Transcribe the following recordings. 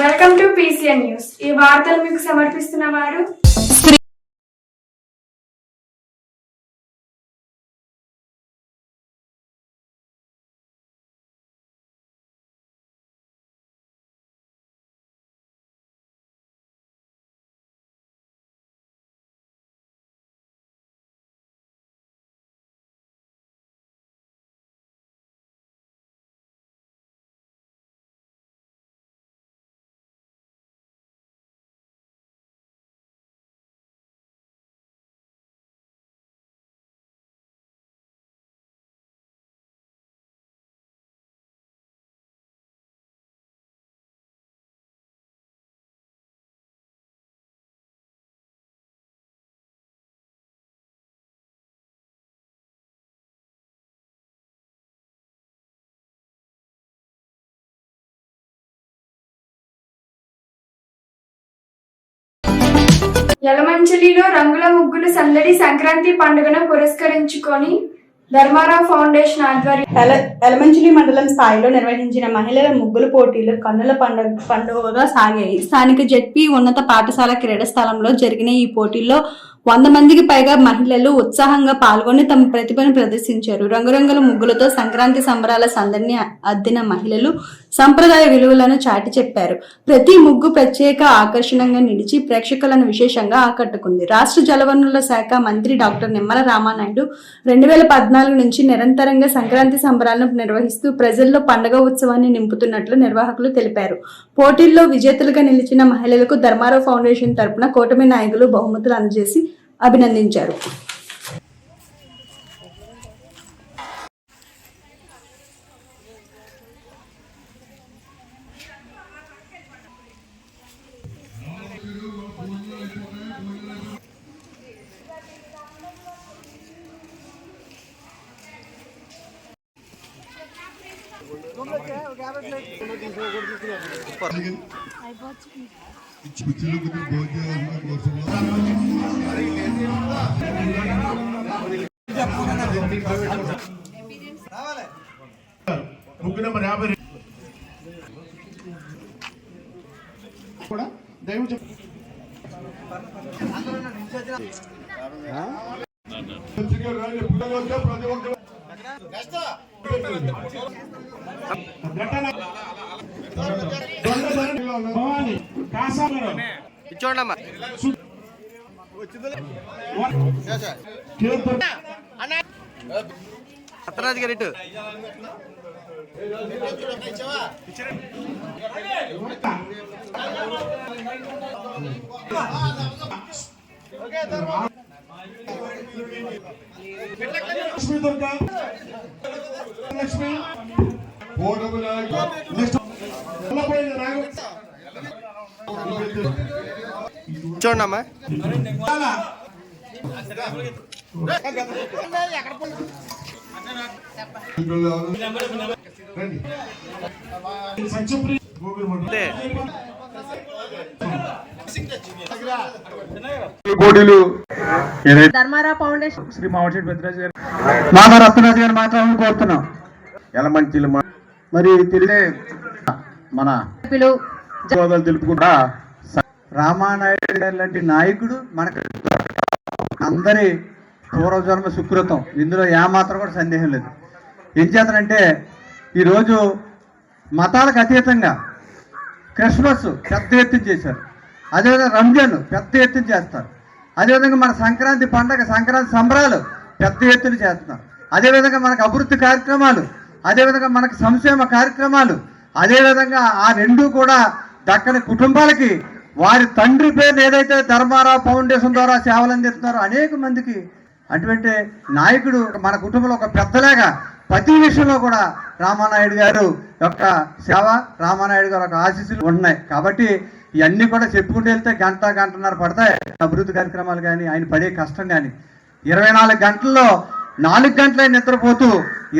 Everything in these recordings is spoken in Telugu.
Welcome to PCN news. ఈ వార్తలు మీకు సమర్పిస్తున్న వారు యలమంచిలిలో రంగుల ముగ్గులు సందడి. సంక్రాంతి పండుగను పురస్కరించుకొని ధర్మారావు ఫౌండేషన్ ఆధ్వర్యంలో యలమంచిలి మండలం స్థాయిలో నిర్వహించిన మహిళల ముగ్గుల పోటీలు కన్నుల పండుగగా సాగాయి. స్థానిక జెడ్పీ ఉన్నత పాఠశాల క్రీడా స్థలంలో జరిగిన ఈ పోటీల్లో 100 మందికి పైగా మహిళలు ఉత్సాహంగా పాల్గొని తమ ప్రతిభను ప్రదర్శించారు. రంగురంగుల ముగ్గులతో సంక్రాంతి సంబరాల సందడిని అద్దిన మహిళలు సంప్రదాయ విలువలను చాటి చెప్పారు. ప్రతి ముగ్గు ప్రత్యేక ఆకర్షణగా నిలిచి ప్రేక్షకులను విశేషంగా ఆకట్టుకుంది. రాష్ట్ర జలవనరుల శాఖ మంత్రి డాక్టర్ నిమ్మల రామానాయుడు 2014 నుంచి నిరంతరంగా సంక్రాంతి సంబరాలను నిర్వహిస్తూ ప్రజల్లో పండుగ ఉత్సవాన్ని నింపుతున్నట్లు నిర్వాహకులు తెలిపారు. పోటీల్లో విజేతలుగా నిలిచిన మహిళలకు ధర్మారావు ఫౌండేషన్ తరపున కూటమి నాయకులు బహుమతులు అందజేసి అభినందించారు. బుక్ నెంబర్ 50 కూడా దైవం చూడమ్మా అత్తరాజు గారు ఇటు లక్ష్మీ దుర్గా లక్ష్మీ చూడమ్మా ధర్మారావు ఫౌండేషన్ శ్రీ మావచెట్టి పెద్దరాజు గారు మాధవ రత్నరాజు గారు మాట్లాడాలని కోరుతున్నాం. యలమంచిలి మరి తెలిసే మన తెలుపుకుంటా రామానాయుడు గారు లాంటి నాయకుడు మనకు అందరి పూర్వజన్మ సుకృతం, ఇందులో ఏమాత్రం కూడా సందేహం లేదు. ఏం చేస్తారంటే ఈరోజు మతాలకు అతీతంగా క్రిస్మస్ పెద్ద ఎత్తున చేశారు, అదేవిధంగా రంజాన్ పెద్ద ఎత్తున చేస్తారు, అదేవిధంగా మన సంక్రాంతి పండగ సంక్రాంతి సంబరాలు పెద్ద ఎత్తున చేస్తున్నారు, అదేవిధంగా మనకు అభివృద్ధి కార్యక్రమాలు, అదేవిధంగా మనకు సంక్షేమ కార్యక్రమాలు, అదేవిధంగా ఆ రెండు కూడా దక్కని కుటుంబాలకి వారి తండ్రి పేరు ఏదైతే ధర్మారావు ఫౌండేషన్ ద్వారా సేవలు అందిస్తున్నారో అనేక మందికి అటువంటి నాయకుడు మన కుటుంబంలో ఒక పెద్దలాగా ప్రతి విషయంలో కూడా రామానాయుడు గారు యొక్క సేవ, రామానాయుడు గారు యొక్క ఆశీస్సులు ఉన్నాయి. కాబట్టి ఇవన్నీ కూడా చెప్పుకుంటూ వెళ్తే గంటన్నర పడతాయి అభివృద్ధి కార్యక్రమాలు కానీ, ఆయన పడే కష్టం కానీ. 24 గంటల్లో 4 గంటలే నిద్రపోతూ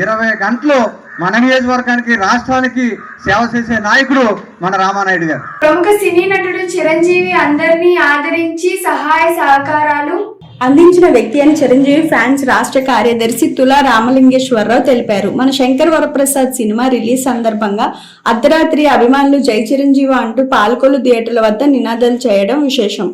20 గంటలు మన నియోజకవర్గానికి రాష్ట్రానికి సేవ చేసే నాయకుడు మన రామానాయుడు గారు. ప్రముఖ సినీ నటుడు చిరంజీవి అందరినీ ఆదరించి సహాయ సహకారాలు అందించిన వ్యక్తి అని చిరంజీవి ఫ్యాన్స్ రాష్ట్ర కార్యదర్శి తులా రామలింగేశ్వరరావు తెలిపారు. మన శంకర్ వరప్రసాద్ సినిమా రిలీజ్ సందర్భంగా అర్ధరాత్రి అభిమానులు జై చిరంజీవి అంటూ పాలకొల్లు థియేటర్ల వద్ద నినాదాలు చేయడం విశేషం.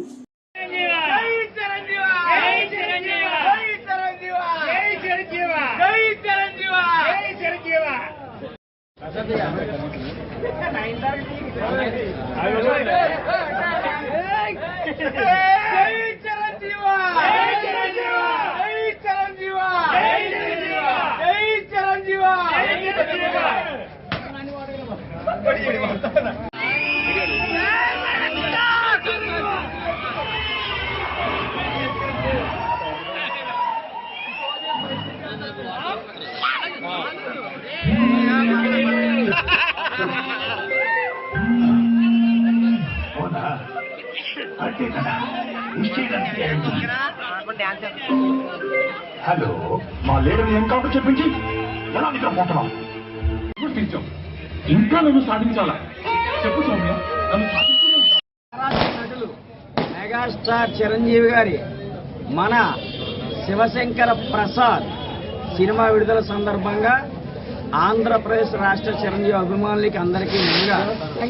హలో, మా లీడర్ ఏం కావాలో చెప్పించి ఎలా నిద్రపోతున్నాం? ఇంకా నన్ను సాధించాలా? చెప్పు సౌమ్య, నన్ను సాధిస్తూనే నటులు మెగాస్టార్ చిరంజీవి గారి మన శివశంకర ప్రసాద్ సినిమా విడుదల సందర్భంగా ఆంధ్రప్రదేశ్ రాష్ట్ర చిరంజీవి అభిమానులకి అందరికీ ముందుగా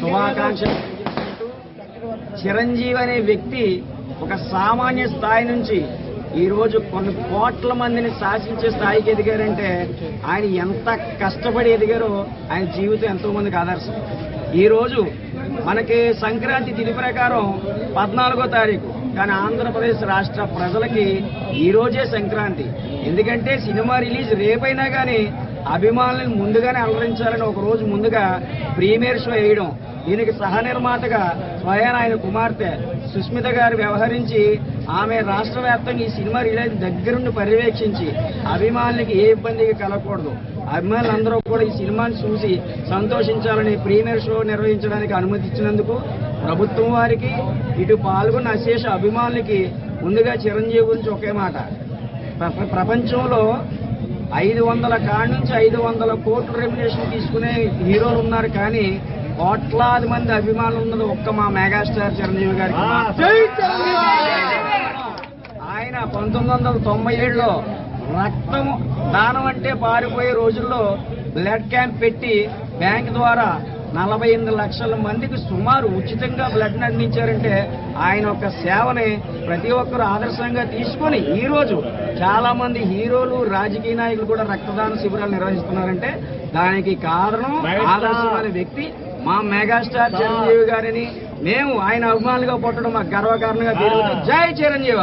శుభాకాంక్షలు. చిరంజీవి అనే వ్యక్తి ఒక సామాన్య స్థాయి నుంచి ఈరోజు కొన్ని కోట్ల మందిని శాసించే స్థాయికి ఎదిగారంటే ఆయన ఎంత కష్టపడి ఎదిగారో ఆయన జీవితం ఎంతో మందికి ఆదర్శం. ఈరోజు మనకి సంక్రాంతి తిథి ప్రకారం 14వ తారీఖు, కానీ ఆంధ్రప్రదేశ్ రాష్ట్ర ప్రజలకి ఈరోజే సంక్రాంతి. ఎందుకంటే సినిమా రిలీజ్ రేపైనా కానీ అభిమానులను ముందుగానే అలరించాలని ఒక రోజు ముందుగా ప్రీమియర్ షో వేయడం, దీనికి సహనిర్మాతగా స్వయాన ఆయన కుమార్తె సుస్మిత గారు వ్యవహరించి ఆమె రాష్ట్ర వ్యాప్తంగా ఈ సినిమా రిలీజ్ దగ్గరుండి పర్యవేక్షించి అభిమానులకి ఏ ఇబ్బందిగా కలగకూడదు, అభిమానులందరూ కూడా ఈ సినిమాని చూసి సంతోషించాలని ప్రీమియర్ షో నిర్వహించడానికి అనుమతి ఇచ్చినందుకు ప్రభుత్వం వారికి, ఇటు పాల్గొన్న అశేష అభిమానులకి ముందుగా చిరంజీవి గురించి ఒకే మాట. ప్రపంచంలో 500 కాడి నుంచి 500 కోట్ల రెమ్యునరేషన్ తీసుకునే హీరోలు ఉన్నారు, కానీ కోట్లాది మంది అభిమానులు ఉన్నది ఒక్క మా మెగాస్టార్ చిరంజీవి గారికి. ఆయన 1997లో రక్తం దానం అంటే పారిపోయే రోజుల్లో బ్లడ్ క్యాంప్ పెట్టి బ్యాంక్ ద్వారా 48 లక్షల మందికి సుమారు ఉచితంగా బ్లడ్ అందించారంటే ఆయన ఒక సేవని ప్రతి ఒక్కరు ఆదర్శంగా తీసుకొని ఈరోజు చాలా మంది హీరోలు, రాజకీయ నాయకులు కూడా రక్తదాన శిబిరాలు నిర్వహిస్తున్నారంటే దానికి కారణం ఆదర్శమైన వ్యక్తి మా మెగాస్టార్ చిరంజీవి గారిని మేము ఆయన అభిమానులుగా పుట్టడం మాకు గర్వకారణంగా తెలుగుతుంది. జై చిరంజీవ,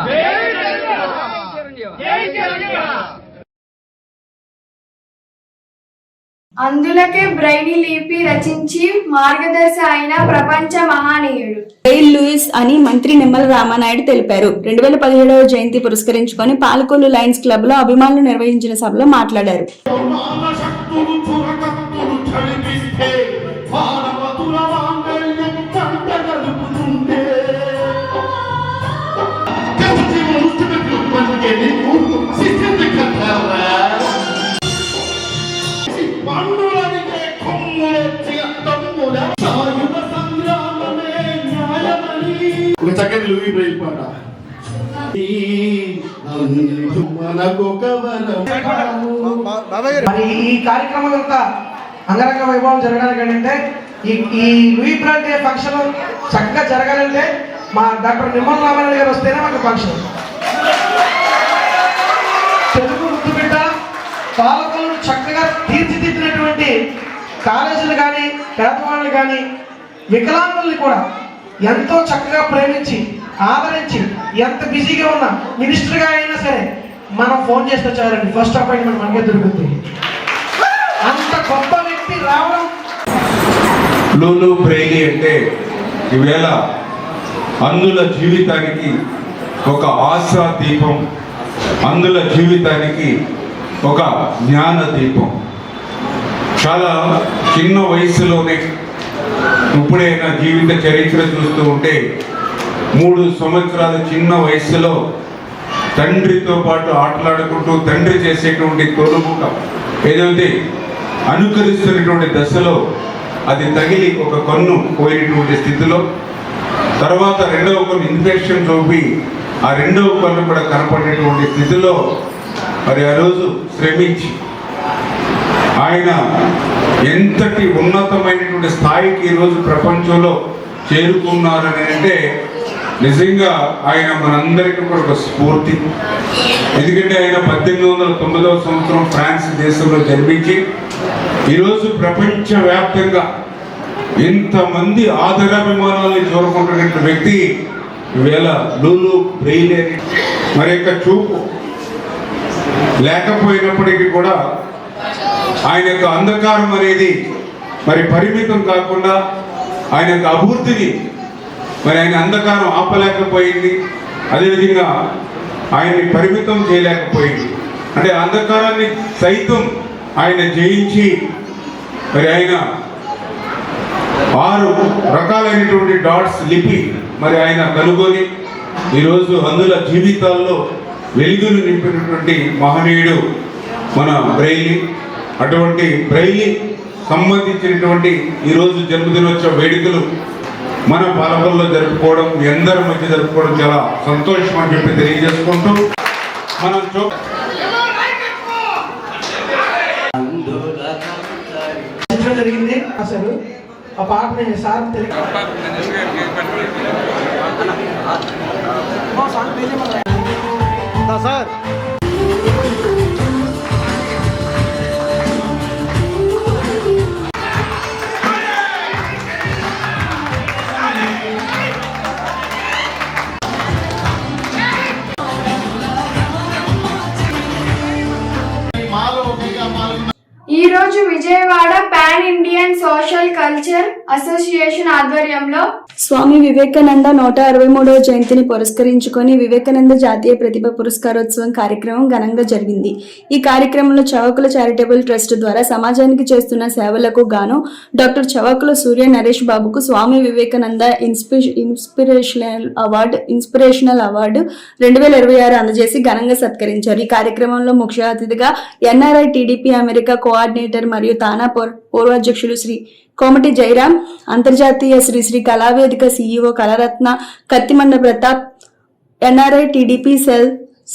అందులకే బ్రైనీ లిపి రచించి మార్గదర్శి అయిన ప్రపంచ మహానీయుడు జైల్ లూయిస్ అని మంత్రి నిమ్మల రామానాయుడు తెలిపారు. 2017వ జయంతి పురస్కరించుకొని పాలకొల్లు లయన్స్ క్లబ్ లో అభిమానులు నిర్వహించిన సభలో మాట్లాడారు. ఒక చక్కని లూయి బ్రెయిల్ పాట. మరి ఈ కార్యక్రమం యొక్క అంగరంగ వైభవం జరగాలి అంటే ఈ లూయి బ్రెయిల్ డే ఫంక్షన్ చక్కగా జరగాలంటే మా డాక్టర్ నిమ్మల రామారాయణ గారు వస్తేనే మాకు ఫంక్షన్. తెలుగు ముద్దుబిడ్డ పాలకులను చక్కగా తీర్చిదిద్దినటువంటి కాలేజీలు కానీ, పేదవాళ్ళు కానీ, వికలాంగుల్ని కూడా ఎంతో చక్కగా ప్రేమించి ఆదరించి, ఎంత బిజీగా ఉన్నా మినిస్టర్గా అయినా సరే మనం ఫోన్ చేస్తే చాలండి, ఫస్ట్ అపాయింట్మెంట్ మనకే దొరుకుతుంది. అంత గొప్ప వ్యక్తి రావడం. లూలు బ్రెయిలీ అంటే ఈవేళ అందుల జీవితానికి ఒక ఆశా దీపం, అందుల జీవితానికి ఒక జ్ఞాన దీపం. చాలా చిన్న వయసులోనే ఇప్పుడే నా జీవిత చరిత్ర చూస్తూ ఉంటే 3 సంవత్సరాల చిన్న వయసులో తండ్రితో పాటు ఆటలాడుకుంటూ తండ్రి చేసేటువంటి తోలుముఖ ఏదైతే అనుకరిస్తున్నటువంటి దశలో అది తగిలి ఒక కన్ను పోయినటువంటి స్థితిలో, తర్వాత రెండవ కన్ను ఇన్ఫెక్షన్ చూపి ఆ రెండవ కన్ను కూడా కనపడేటువంటి స్థితిలో మరి ఆ రోజు శ్రమించి ఆయన ఎంతటి ఉన్నతమైనటువంటి స్థాయికి ఈరోజు ప్రపంచంలో చేరుకున్నారని అంటే నిజంగా ఆయన మనందరికీ కూడా ఒక స్ఫూర్తి. ఎందుకంటే ఆయన 1890వ సంవత్సరం ఫ్రాన్స్ దేశంలో జన్మించి ఈరోజు ప్రపంచవ్యాప్తంగా ఇంతమంది ఆదరాభిమానాలను చూరుకుంటున్న వ్యక్తి ఈవేళ లూలు బ్రెయిలీ అని. మరి యొక్క చూపు లేకపోయినప్పటికీ కూడా ఆయన యొక్క అంధకారం అనేది మరి పరిమితం కాకుండా ఆయన యొక్క అభివృద్ధిని మరి ఆయన అంధకారం ఆపలేకపోయింది, అదేవిధంగా ఆయన్ని పరిమితం చేయలేకపోయింది. అంటే అంధకారాన్ని సైతం ఆయన జయించి మరి ఆయన 6 రకాలైనటువంటి డాట్స్ లిపి మరి ఆయన కనుగొని ఈరోజు అందుల జీవితాల్లో వెలుగును నింపినటువంటి మహనీయుడు మన బ్రెయిలీ. అటువంటి బ్రెయిలీ సంబంధించినటువంటి ఈరోజు జన్మదినోత్సవ వేడుకలు మన పాలకుల్లో జరుపుకోవడం, మీ అందరి మధ్య జరుపుకోవడం చాలా సంతోషం అని చెప్పి తెలియజేసుకుంటూ మనం జరిగింది. అసలు ఆ పాటని సార్ సార్ ఈ రోజు Vijayawada pan Indian social culture association ఆధ్వర్యంలో స్వామి వివేకానంద 163వ జయంతిని పురస్కరించుకొని వివేకానంద జాతీయ ప్రతిభ పురస్కారోత్సవం కార్యక్రమం ఘనంగా జరిగింది. ఈ కార్యక్రమంలో చవకుల చారిటబుల్ ట్రస్ట్ ద్వారా సమాజానికి చేస్తున్న సేవలకు గాను డాక్టర్ చవకుల సూర్య నరేష్ బాబుకు స్వామి వివేకానంద ఇన్స్పిరేషనల్ అవార్డు 2026 అందజేసి ఘనంగా సత్కరించారు. ఈ కార్యక్రమంలో ముఖ్య అతిథిగా ఎన్ఆర్ఐ టీడీపీ అమెరికా కోఆర్డినేటర్ మరియు తానా పూర్వాధ్యక్షులు శ్రీ కోమటి జయరాం, అంతర్జాతీయ Sri Kalavedika CEO Kalaratna Kattimanda Pratap, NRI TDP cell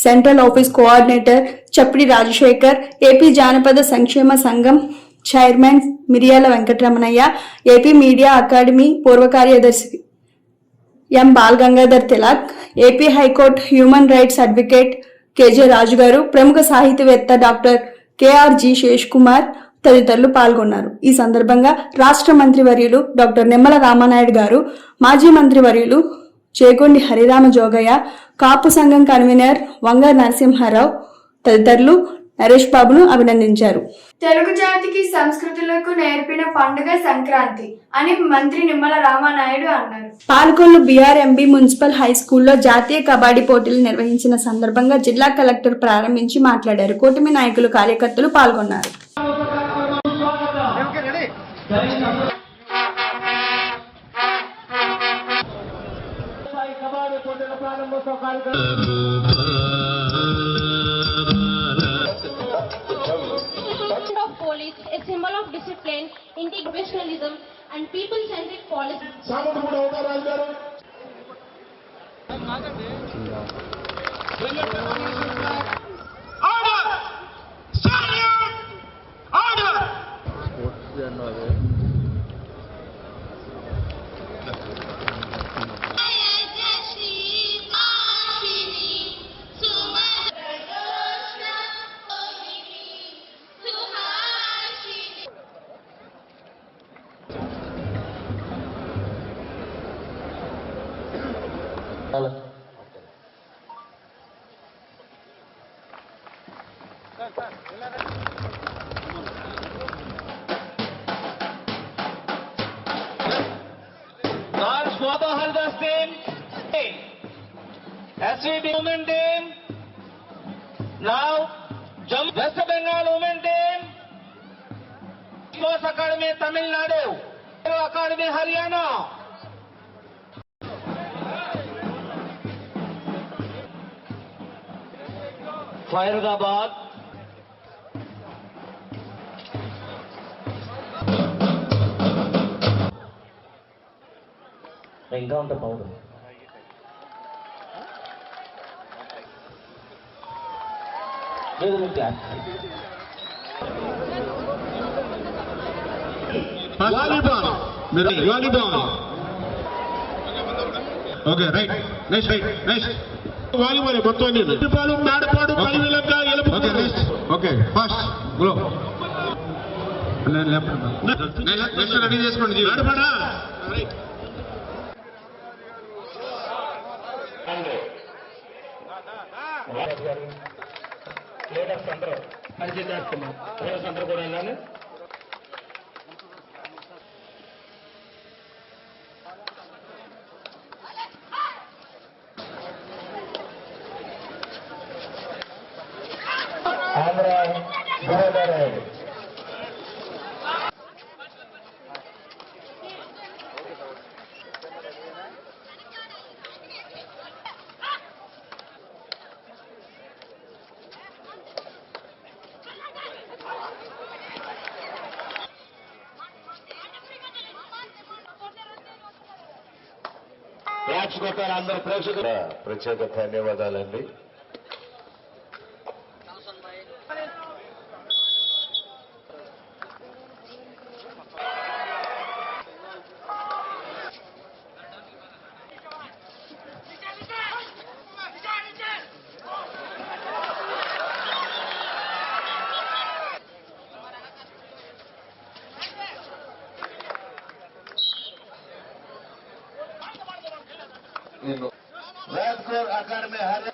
central office coordinator Chappidi Rajasekhar, AP జానపద సంక్షేమ సంఘం చైర్మన్ మిరియాల వెంకటరమణయ్య, ఏపీ మీడియా అకాడమీ పూర్వ కార్యదర్శి M Bal Gangadhar Tilak, AP high court human rights advocate KJ Raju గారు, ప్రముఖ సాహితీవేత్త డాక్టర్ కేఆర్జీ శేష్ కుమార్ తదితరులు పాల్గొన్నారు. ఈ సందర్భంగా రాష్ట్ర మంత్రివర్యులు డాక్టర్ నిమ్మల రామానాయుడు గారు, మాజీ మంత్రివర్యులు చేగొండి హరిరామ జోగయ్య, కాపు సంఘం కన్వీనర్ వంగ నరసింహారావు తదితరులు నరేష్ బాబును అభినందించారు. తెలుగు జాతికి సంస్కృతులకు నేర్పిన పండుగ సంక్రాంతి అని మంత్రి నిమ్మల రామానాయుడు అన్నారు. పాల్గొల్లు బీఆర్ఎంబీ మున్సిపల్ హై స్కూల్లో జాతీయ కబడ్డీ పోటీలు నిర్వహించిన సందర్భంగా జిల్లా కలెక్టర్ ప్రారంభించి మాట్లాడారు. కూటమి నాయకులు, కార్యకర్తలు పాల్గొన్నారు. Police, a symbol of discipline, integrationalism, and people-centric policy. Order! Salute! Order! SVB Women Team. Now, West Bengal Women Team. Sports Academy Tamil Nadu. Academy Haryana. Faridabad. Encounter powder. Volleyball volleyball okay right next volleyball మొత్తం తాడపాడు okay next okay first glow next ready చేసుకోండి తాడపాడా రైట్ లీడర్స్ అందరూ పనిచేస్తున్నాం లీడర్స్ అందరూ కూడా వెళ్ళాలి. ప్రేక్షకులు అందరూ ప్రేక్షకులు ప్రత్యేక ధన్యవాదాలండి. राजकोट अकादमी हर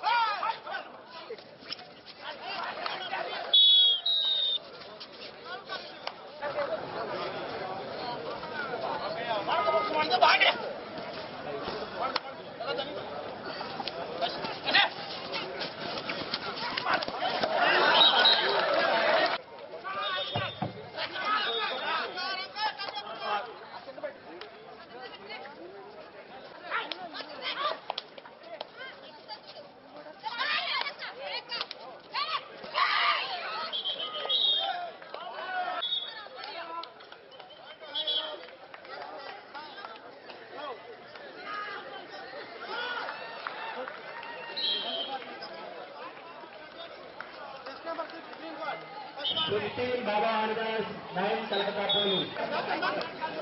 बाबा हरिदास 9 कलकत्ता पुलिस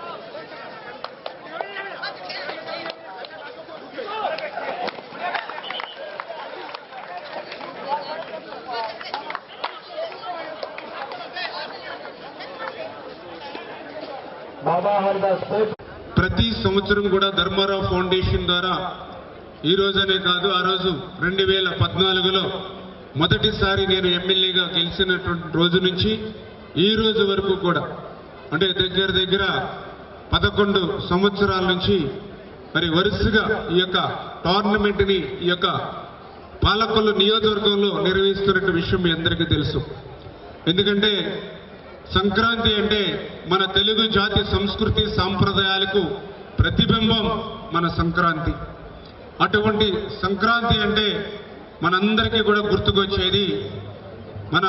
बाबा हरिदास ప్రతి సంవత్సరం కూడా ధర్మారావు ఫౌండేషన్ ద్వారా ఈ రోజనే కాదు ఆ రోజు 2014లో మొదటిసారి నేను ఎమ్మెల్యేగా గెలిచినటువంటి రోజు నుంచి ఈ రోజు వరకు కూడా అంటే దగ్గర 11 సంవత్సరాల నుంచి మరి వరుసగా ఈ యొక్క టోర్నమెంట్ని ఈ యొక్క పాలకొల్లు నియోజకవర్గంలో నిర్వహిస్తున్న విషయం మీ అందరికీ తెలుసు. ఎందుకంటే సంక్రాంతి అంటే మన తెలుగు జాతి సంస్కృతి సాంప్రదాయాలకు ప్రతిబింబం మన సంక్రాంతి. అటువంటి సంక్రాంతి అంటే మనందరికీ కూడా గుర్తుకొచ్చేది మన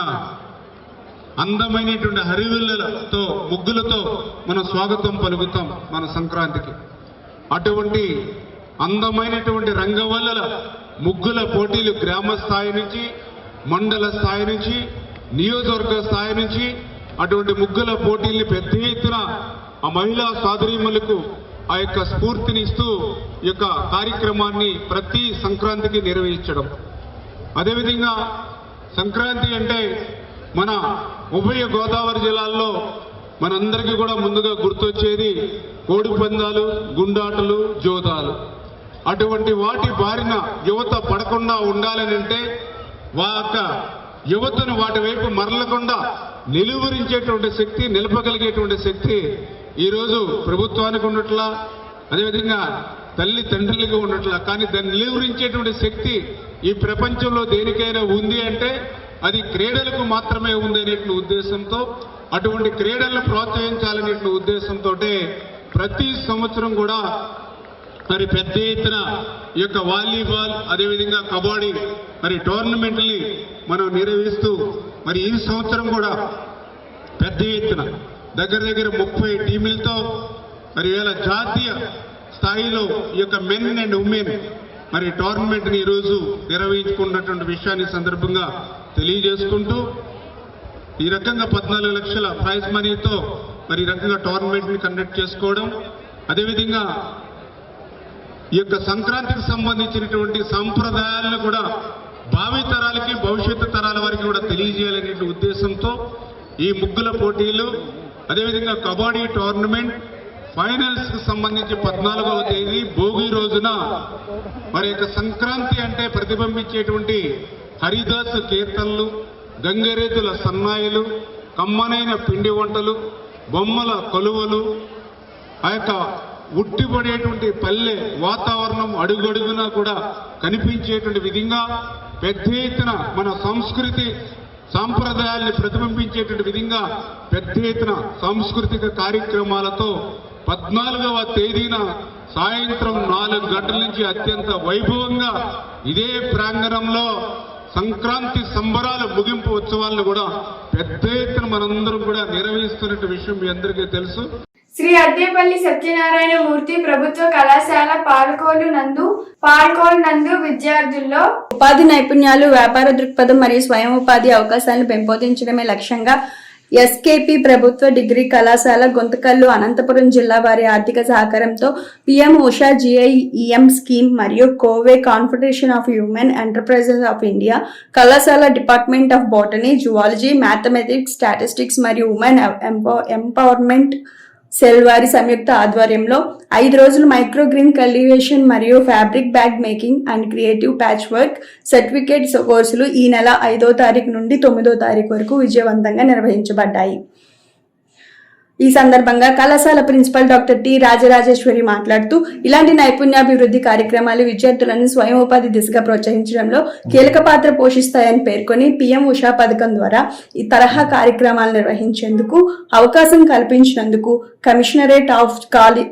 అందమైనటువంటి హరివిల్లలతో ముగ్గులతో మనం స్వాగతం పలుకుతాం మన సంక్రాంతికి. అటువంటి అందమైనటువంటి రంగవల్లుల ముగ్గుల పోటీలు గ్రామ స్థాయి నుంచి మండల స్థాయి నుంచి నియోజకవర్గ స్థాయి నుంచి అటువంటి ముగ్గుల పోటీల్ని పెద్ద ఎత్తున ఆ మహిళా సోదరీమణులకు ఆ యొక్క స్ఫూర్తిని ఇస్తూ ఈ యొక్క కార్యక్రమాన్ని ప్రతి సంక్రాంతికి నిర్వహించడం. అదేవిధంగా సంక్రాంతి అంటే మన ఉభయ గోదావరి జిల్లాల్లో మనందరికీ కూడా ముందుగా గుర్తొచ్చేది కోడి పందాలు, గుండాటలు, జోదాలు. అటువంటి వాటి బారిన యువత పడకుండా ఉండాలని అంటే యువతను వాటి వైపు మరలకుండా నిలువరించేటువంటి శక్తి, నిలపగలిగేటువంటి శక్తి ఈరోజు ప్రభుత్వానికి ఉన్నట్లా, అదేవిధంగా తల్లి తండ్రులుగా ఉన్నట్లా. కానీ దాన్ని నిలువరించేటువంటి శక్తి ఈ ప్రపంచంలో దేనికైనా ఉంది అంటే అది క్రీడలకు మాత్రమే ఉంది అనేటువంటి ఉద్దేశంతో, అటువంటి క్రీడలను ప్రోత్సహించాలనే ఉద్దేశంతో ప్రతి సంవత్సరం కూడా మరి పెద్ద ఎత్తున ఈ యొక్క వాలీబాల్, అదేవిధంగా కబడ్డీ మరి టోర్నమెంట్ని మనం నిర్వహిస్తూ మరి ఈ సంవత్సరం కూడా పెద్ద ఎత్తున దగ్గర 30 టీములతో మరి ఇవాళ జాతీయ స్థాయిలో ఈ యొక్క మెన్ అండ్ ఉమెన్ మరి టోర్నమెంట్ని ఈరోజు నిర్వహించుకున్నటువంటి విషయాన్ని సందర్భంగా తెలియజేసుకుంటూ ఈ రకంగా 14 లక్షల ప్రైజ్ మనీతో మరి ఈ రకంగా టోర్నమెంట్ని కండక్ట్ చేసుకోవడం, అదేవిధంగా ఈ యొక్క సంక్రాంతికి సంబంధించినటువంటి సంప్రదాయాలను కూడా భావి తరాలకి భవిష్యత్తు తరాల వారికి కూడా తెలియజేయాలనే ఉద్దేశంతో ఈ ముగ్గుల పోటీలు, అదేవిధంగా కబడ్డీ టోర్నమెంట్ ఫైనల్స్ కి సంబంధించి 14వ తేదీ భోగి రోజున మరి యొక్క సంక్రాంతి అంటే ప్రతిబింబించేటువంటి హరిదాసు కీర్తనలు, గంగరేతుల సన్నాయిలు, కమ్మనైన పిండి వంటలు, బొమ్మల కొలువలు, ఆ యొక్క ఉట్టిపడేటువంటి పల్లె వాతావరణం అడుగడుగునా కూడా కనిపించేటువంటి విధంగా పెద్ద ఎత్తున మన సంస్కృతి సాంప్రదాయాల్ని ప్రతిబింబించేటువంటి విధంగా పెద్ద ఎత్తున సాంస్కృతిక కార్యక్రమాలతో 14వ తేదీన సాయంత్రం 4 గంటల నుంచి అత్యంత వైభవంగా ఇదే ప్రాంగణంలో సంక్రాంతి సంబరాల ముగింపు ఉత్సవాలను కూడా పెద్ద ఎత్తున మనందరం కూడా నిర్వహిస్తున్న విషయం మీ అందరికీ తెలుసు. శ్రీ అద్దేపల్లి సత్యనారాయణ మూర్తి ప్రభుత్వ కళాశాల పాల్కోలు నందు విద్యార్థుల్లో ఉపాధి నైపుణ్యాలు, వ్యాపార దృక్పథం మరియు స్వయం ఉపాధి అవకాశాలను పెంపొందించడమే లక్ష్యంగా ఎస్కేపీ ప్రభుత్వ డిగ్రీ కళాశాల గుంతకల్లు అనంతపురం జిల్లా వారి ఆర్థిక సహకారంతో పిఎం ఉషా GIEM స్కీమ్ మరియు COVE confederation of human enterprises of India కళాశాల department of botany, zoology, mathematics, statistics మరియు ఉమెన్ ఎంపవర్మెంట్ సెల్ వారి సంయుక్త ఆధ్వర్యంలో 5 రోజులు మైక్రోగ్రీన్ కల్టివేషన్ మరియు fabric bag making and creative patch work certificate కోర్సులు ఈ నెల 5వ తారీఖు నుండి 9వ తారీఖు వరకు విజయవంతంగా నిర్వహించబడ్డాయి. ఈ సందర్భంగా కళాశాల ప్రిన్సిపల్ డాక్టర్ టి రాజరాజేశ్వరి మాట్లాడుతూ ఇలాంటి నైపుణ్యాభివృద్ధి కార్యక్రమాలు విద్యార్థులను స్వయం ఉపాధి దిశగా ప్రోత్సహించడంలో కీలక పాత్ర పోషిస్తాయని పేర్కొని పిఎం ఉషా పథకం ద్వారా ఈ తరహా కార్యక్రమాలు నిర్వహించేందుకు అవకాశం కల్పించినందుకు commissionerate of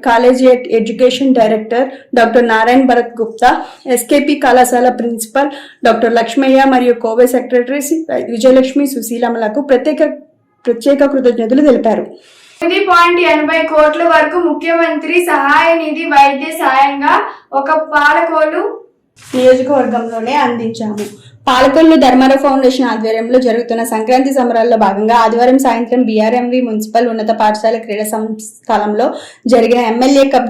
collegiate education director doctor Narayana Bharat Gupta, SKP కళాశాల ప్రిన్సిపల్ డాక్టర్ లక్ష్మయ్య మరియు కోవే సెక్రటరీ విజయలక్ష్మి సుశీలమ్మలకు ప్రత్యేక కృతజ్ఞతలు తెలిపారు. 9.80 కోట్ల వరకు ముఖ్యమంత్రి సహాయ నిధి వైద్య సాయంగా ఒక పాలకోలు నియోజకవర్గంలోనే అందించాము. పాలకొల్లు ధర్మారావు ఫౌండేషన్ ఆధ్వర్యంలో జరుగుతున్న సంక్రాంతి సంబరాల్లో భాగంగా ఆదివారం సాయంత్రం BRMV మున్సిపల్ ఉన్నత పాఠశాల క్రీడా స్థలంలో జరిగిన ఎమ్మెల్యే కప్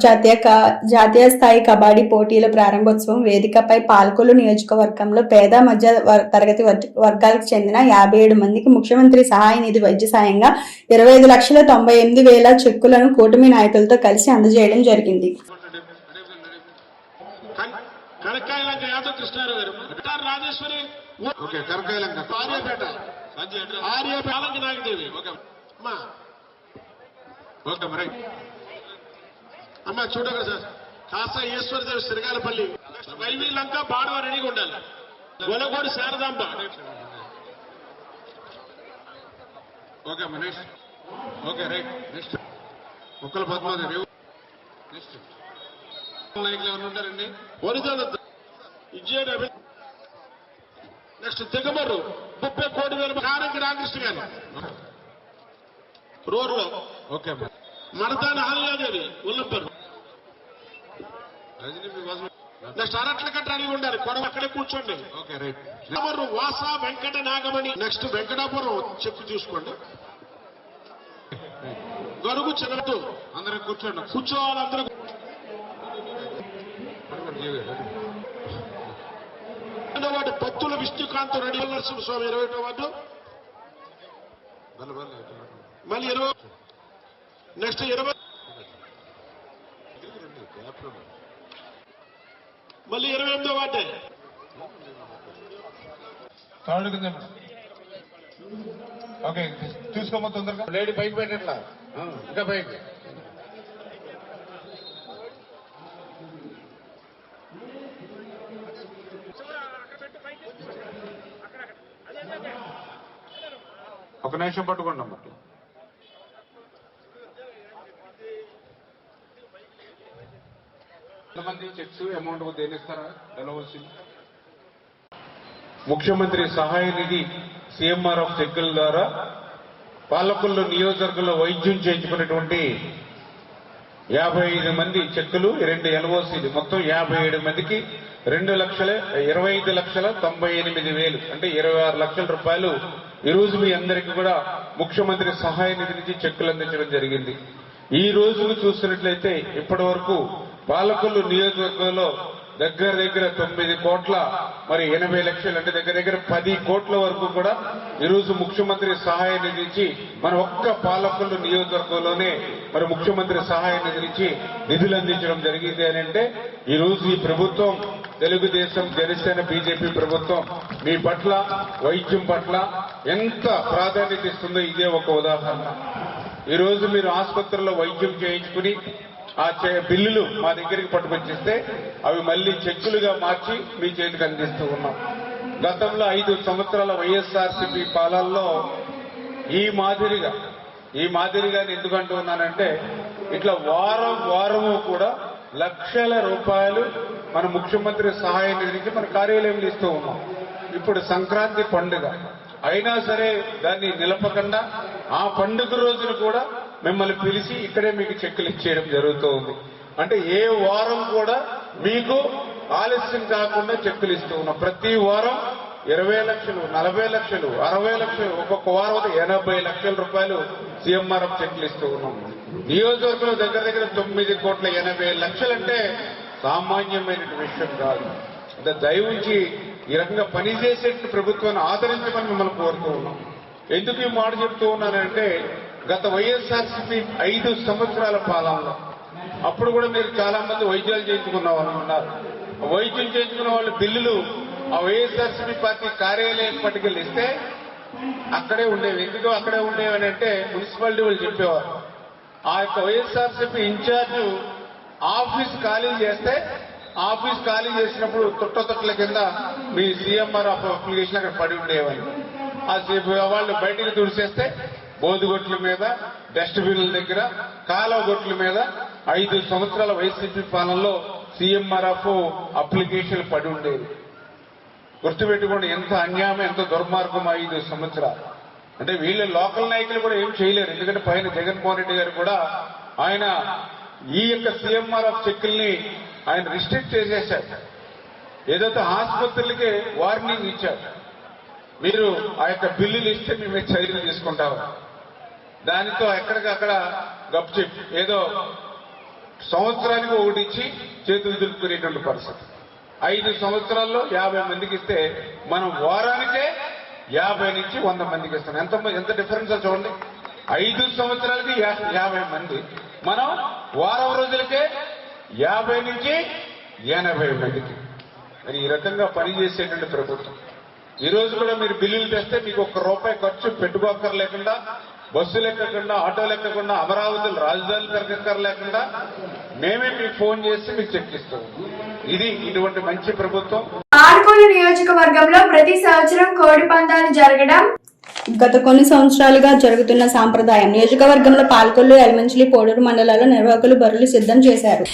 జాతీయ స్థాయి కబడ్డీ పోటీల ప్రారంభోత్సవం వేదికపై పాలకొల్లు నియోజకవర్గంలో పేద మధ్య తరగతి వర్గాలకు చెందిన 57 మందికి ముఖ్యమంత్రి సహాయ నిధి వైద్య సాయంగా 25,98,000 చెక్కులను కూటమి నాయకులతో కలిసి అందజేయడం జరిగింది. కనకాయలంక యాదవ్ కృష్ణారావు గారు, Rajeshwari, okay, Kanakayalanka, Aryapeta, Aryapeta Nagadevi, okay okay మరి అమ్మా చూడగా సార్ కాసా ఈశ్వరదేవి సిరగాలపల్లి, వైవి లంక బాడవ రెడీగా ఉండాలి, గొలగోడి శారదాంబ, ఓకే అమ్మా నెక్స్ట్, ఓకే రైట్ నెక్స్ట్ ముక్కల పద్మాదేవి, నెక్స్ట్ నాయకులు ఎవరు ఉంటారండి, ఒరిజినల్ ఇచ్చేది నెక్స్ట్ దిగమరు 30 కోటి కారంకి రామకృష్ణ గారు రోడ్లో, ఓకే మడతాని హాలియాదేవి ఉల్లంపరు, నెక్స్ట్ అరట్ల కట్ట అడిగి ఉండాలి, కొడవ అక్కడే కూర్చోండి, ఓకే రైట్, వాస వెంకట నాగమణి, నెక్స్ట్ వెంకటాపురం చెప్పు చూసుకోండి, గడుగు చిన్నట్టు అందరూ కూర్చోండి, కూర్చోవాలి అందరూ, వార్డు పత్తుల విష్ణుకాంత్ రెడ్డి నరసింహస్వామి 21వ వార్డు, మళ్ళీ 20, నెక్స్ట్ 20, మళ్ళీ 28వ వార్డే, ఓకే చూసుకోమో తొందరగా, లేడీ పైకి పెట్టట్లా ఇంకా పైకి, ఒక నిమిషం పట్టుకోండి అమ్మ, ఎంతమంది చెక్స్ అమౌంట్ దేనిస్తారా తెలవలసింది. ముఖ్యమంత్రి సహాయ నిధి CMRF చెక్కుల ద్వారా పాలకొల్లు నియోజకవర్గంలో వైద్యం చేయించుకున్నటువంటి 55 మంది చెక్కులు, 2 LOCలు, మొత్తం 57 మందికి 2,25,98,000 అంటే 26 లక్షల రూపాయలు ఈరోజు మీ అందరికీ కూడా ముఖ్యమంత్రి సహాయ నిధి నుంచి చెక్కులు అందించడం జరిగింది. ఈ రోజును చూసినట్లయితే ఇప్పటి వరకు పాలకొల్లు నియోజకవర్గంలో దగ్గర 9 కోట్ల మరి 80 లక్షలు అంటే దగ్గర 10 కోట్ల వరకు కూడా ఈరోజు ముఖ్యమంత్రి సహాయ నిధి నుంచి మన ఒక్క పాలకొల్లు నియోజకవర్గంలోనే మరి ముఖ్యమంత్రి సహాయ నిధి నుంచి నిధులు అందించడం జరిగింది అని అంటే ఈరోజు ఈ ప్రభుత్వం తెలుగుదేశం జనసేన బీజేపీ ప్రభుత్వం మీ పట్ల వైద్యం పట్ల ఎంత ప్రాధాన్యత ఇస్తుందో ఇదే ఒక ఉదాహరణ. ఈరోజు మీరు ఆసుపత్రుల్లో వైద్యం చేయించుకుని ఆ బిల్లులు మా దగ్గరికి పట్టుకొచ్చిస్తే అవి మళ్లీ చెక్కులుగా మార్చి మీ చేతికి అందిస్తూ ఉన్నాం. గతంలో 5 సంవత్సరాల వైఎస్ఆర్సీపీ పాలనలో ఈ మాదిరిగా ఎందుకంటూ ఉన్నానంటే ఇట్లా వారము కూడా లక్షల రూపాయలు మన ముఖ్యమంత్రి సహాయ నిధి నుంచి మన కార్యాలయంలో ఇస్తూ ఉన్నాం. ఇప్పుడు సంక్రాంతి పండుగ అయినా సరే దాన్ని నిలపకుండా ఆ పండుగ రోజున కూడా మిమ్మల్ని పిలిచి ఇక్కడే మీకు చెక్కులు ఇచ్చేయడం జరుగుతూ ఉంది. అంటే ఏ వారం కూడా మీకు ఆలస్యం కాకుండా చెక్కులు ఇస్తూ ఉన్నాం. ప్రతి వారం 20 లక్షలు, 40 లక్షలు, 60 లక్షలు, ఒక్కొక్క వారం 80 లక్షల రూపాయలు సీఎంఆర్ఎఫ్ చెక్కులు ఇస్తూ ఉన్నాం. నియోజకవర్గంలో దగ్గర 9,80,00,000 అంటే సామాన్యమైన విషయం కాదు. అంటే దయవుంచి ఈ రకంగా పనిచేసే ప్రభుత్వాన్ని ఆదరించమని మిమ్మల్ని కోరుతూ ఉన్నాం. ఎందుకు ఈ మాట చెప్తూ ఉన్నానంటే గత వైఎస్ఆర్సీపీ 5 సంవత్సరాల పాలనలో అప్పుడు కూడా మీరు చాలా మంది వైద్యాలు చేయించుకున్న వాళ్ళు ఉన్నారు. వైద్యం చేయించుకున్న వాళ్ళు బిల్లులు ఆ వైఎస్ఆర్సీపీ పార్టీ కార్యాలయం పట్టుకెళ్ళిస్తే అక్కడే ఉండేవి. ఎందుకు అక్కడే ఉండేవి అని అంటే మున్సిపాలిటీ వాళ్ళు చెప్పేవారు. ఆ యొక్క వైఎస్ఆర్సీపీ ఇన్ఛార్జ్ ఆఫీస్ ఖాళీ చేస్తే ఆఫీస్ ఖాళీ చేసినప్పుడు తొట్టల కింద మీ సీఎంఆర్ అప్లికేషన్ అక్కడ పడి ఉండేవని. ఆ వాళ్ళు బయటికి తుడిచేస్తే బోధుగొట్ల మీద, డస్ట్బిన్ల దగ్గర, కాలువ గొట్ల మీద 5 సంవత్సరాల వైసీపీ పాలనలో సీఎంఆర్ఎఫ్ అప్లికేషన్లు పడి ఉండేవి. గుర్తుపెట్టుకోండి ఎంత అన్యాయం, ఎంత దుర్మార్గం 5 సంవత్సరాలు. అంటే వీళ్ళ లోకల్ నాయకులు కూడా ఏం చేయలేరు. ఎందుకంటే పైన జగన్మోహన్ రెడ్డి గారు కూడా ఆయన ఈ యొక్క సీఎంఆర్ఎఫ్ చెక్కుల్ని ఆయన రిస్ట్రిక్ట్ చేసేశారు. ఏదైతే ఆసుపత్రులకే వార్నింగ్ ఇచ్చారు, మీరు ఆ యొక్క బిల్లులు ఇస్తే మేము చర్యలు తీసుకుంటాము. దానితో ఎక్కడికక్కడ గప్చిప్ ఏదో సంవత్సరానికి ఒకటి ఇచ్చి చేతులు దులుపుకునేటువంటి పరిస్థితి. 5 సంవత్సరాల్లో 50 మందికి ఇస్తే మనం వారానికే 50 నుంచి 100 మందికి ఇస్తాం. ఎంత డిఫరెన్స్ చూడండి. 5 సంవత్సరాలకి 50 మంది, మనం వారం రోజులకే 50 నుంచి 80 మందికి. మరి ఈ రకంగా పనిచేసేటువంటి ప్రభుత్వం. ఈ రోజు కూడా మీరు బిల్లులు తెస్తే మీకు ₹1 ఖర్చు పెట్టుకోక్కర్లేకుండా, బస్సులు ఎక్కకుండా, ఆటోలు ఎక్కకుండా, అమరావతిలో రాజధాని తిరగక్కర్లేకుండా మేమే మీకు ఫోన్ చేసి మీకు చెక్కిస్తాం. ఇది ఇటువంటి మంచి ప్రభుత్వం. ఆర్కోలు నియోజకవర్గంలో ప్రతి సంవత్సరం కోడి పందాలు జరగడం గత కొన్ని సంవత్సరాలుగా జరుగుతున్న సాంప్రదాయం. నియోజకవర్గంలో పాలకొల్లు, ఎలమంచిలి, కోడూరు మండలాల్లో నిర్వాహకులు బరులు సిద్ధం చేశారు.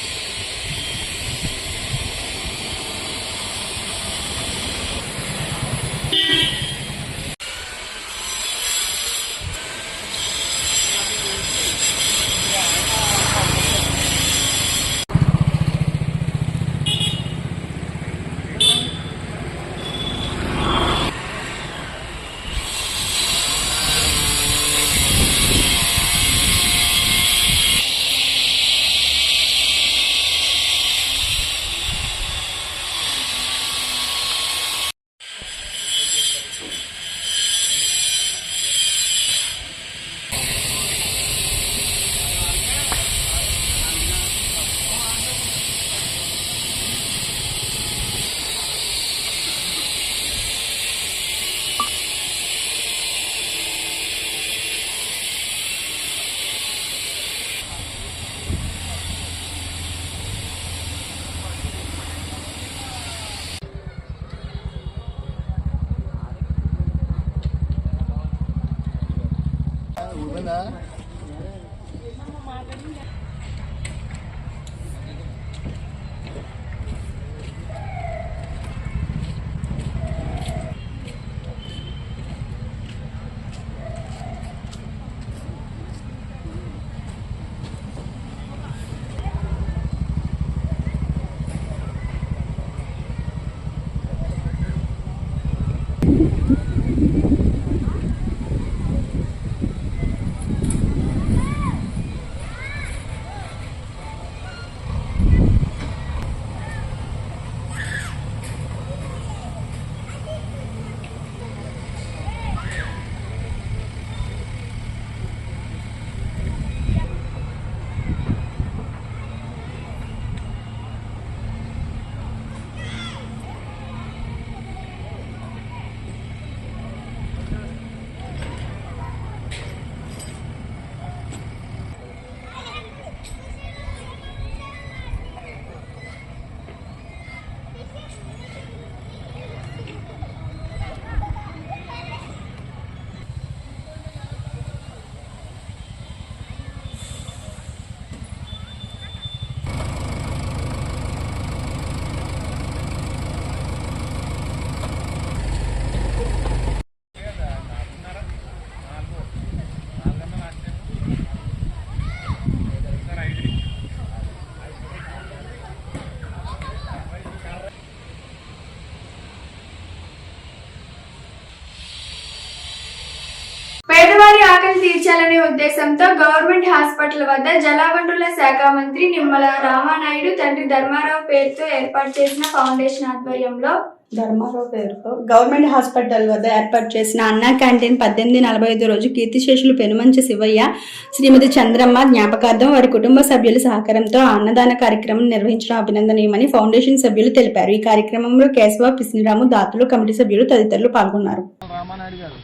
కల్పించాలనే ఉద్దేశంతో గవర్నమెంట్ హాస్పిటల్ వద్ద జలవనరుల శాఖ మంత్రి నిమ్మల రామానాయుడు తండ్రి ధర్మారావు పేరుతో ఏర్పాటు చేసిన ఫౌండేషన్ ఆధ్వర్యంలో ధర్మారావు పేరుతో గవర్నమెంట్ హాస్పిటల్ వద్ద ఏర్పాటు చేసిన అన్నా క్యాంటీన్ 1845 రోజు కీర్తిశేషులు పెనుమంచి శివయ్య, శ్రీమతి చంద్రమ్మ జ్ఞాపకార్థం వారి కుటుంబ సభ్యుల సహకారంతో అన్నదాన కార్యక్రమం నిర్వహించడం అభినందనీయమని ఫౌండేషన్ సభ్యులు తెలిపారు. ఈ కార్యక్రమంలో కేశవ, పిసినిరాము, దాతలు, కమిటీ సభ్యులు తదితరులు పాల్గొన్నారు. రామానాయుడు గారు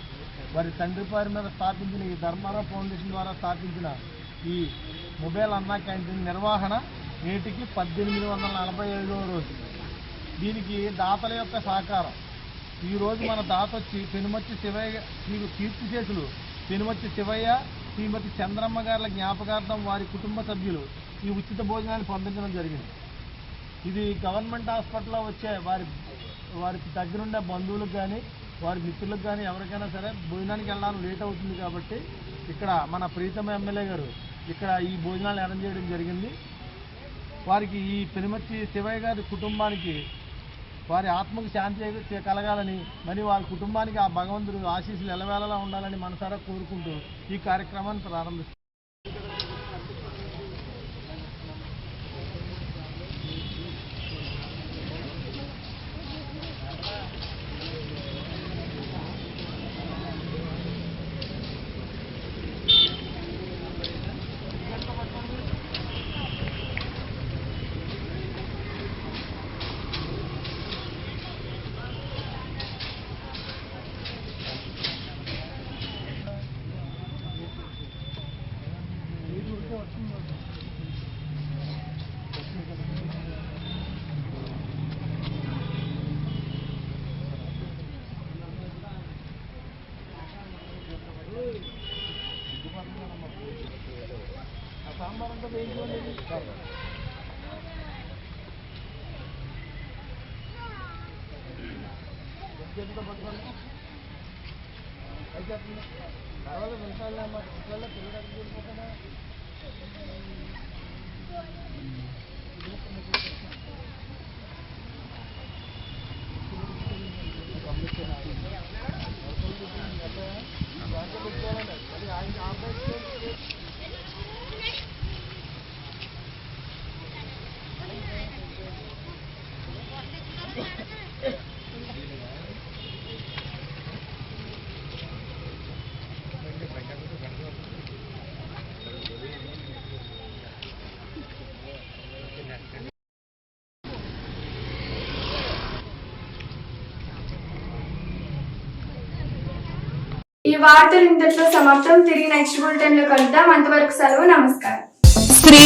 వారి తండ్రి పేరు మీద స్థాపించిన ఈ ధర్మారావు ఫౌండేషన్ ద్వారా స్థాపించిన ఈ మొబైల్ అన్నా క్యాంటీన్ నిర్వహణ నేటికి 1847వ రోజు. దీనికి దాతల యొక్క సహకారం. ఈరోజు మన దాత వచ్చి పెనుమర్తి శివయ్య, కీర్తిశేషులు పెనుమర్తి శివయ్య, శ్రీమతి చంద్రమ్మ గారి జ్ఞాపకార్థం వారి కుటుంబ సభ్యులు ఈ ఉచిత భోజనాన్ని పంపించడం జరిగింది. ఇది గవర్నమెంట్ హాస్పిటల్లో వచ్చే వారికి దగ్గరుండే బంధువులకు కానీ వారి మిత్రులకు కానీ ఎవరికైనా సరే భోజనానికి వెళ్ళడానికి లేట్ అవుతుంది కాబట్టి ఇక్కడ మన ప్రీతమ ఎమ్మెల్యే గారు ఇక్కడ ఈ భోజనాలు అరేంజ్ చేయడం జరిగింది. వారికి ఈ పెనుమర్తి శివయ్య గారి కుటుంబానికి వారి ఆత్మకు శాంతి కలగాలని, మరి వారి కుటుంబానికి ఆ భగవంతుడు ఆశీస్సులు ఎలవేళలా ఉండాలని మనసారా కోరుకుంటూ ఈ కార్యక్రమాన్ని ప్రారంభిస్తారు. ఈ వార్తలు ఇంతటితో సమాప్తం. తిరిగి నెక్స్ట్ బులెటిన్ లో కలుద్దాం. అంతవరకు సెలవు. నమస్కారం. శ్రీ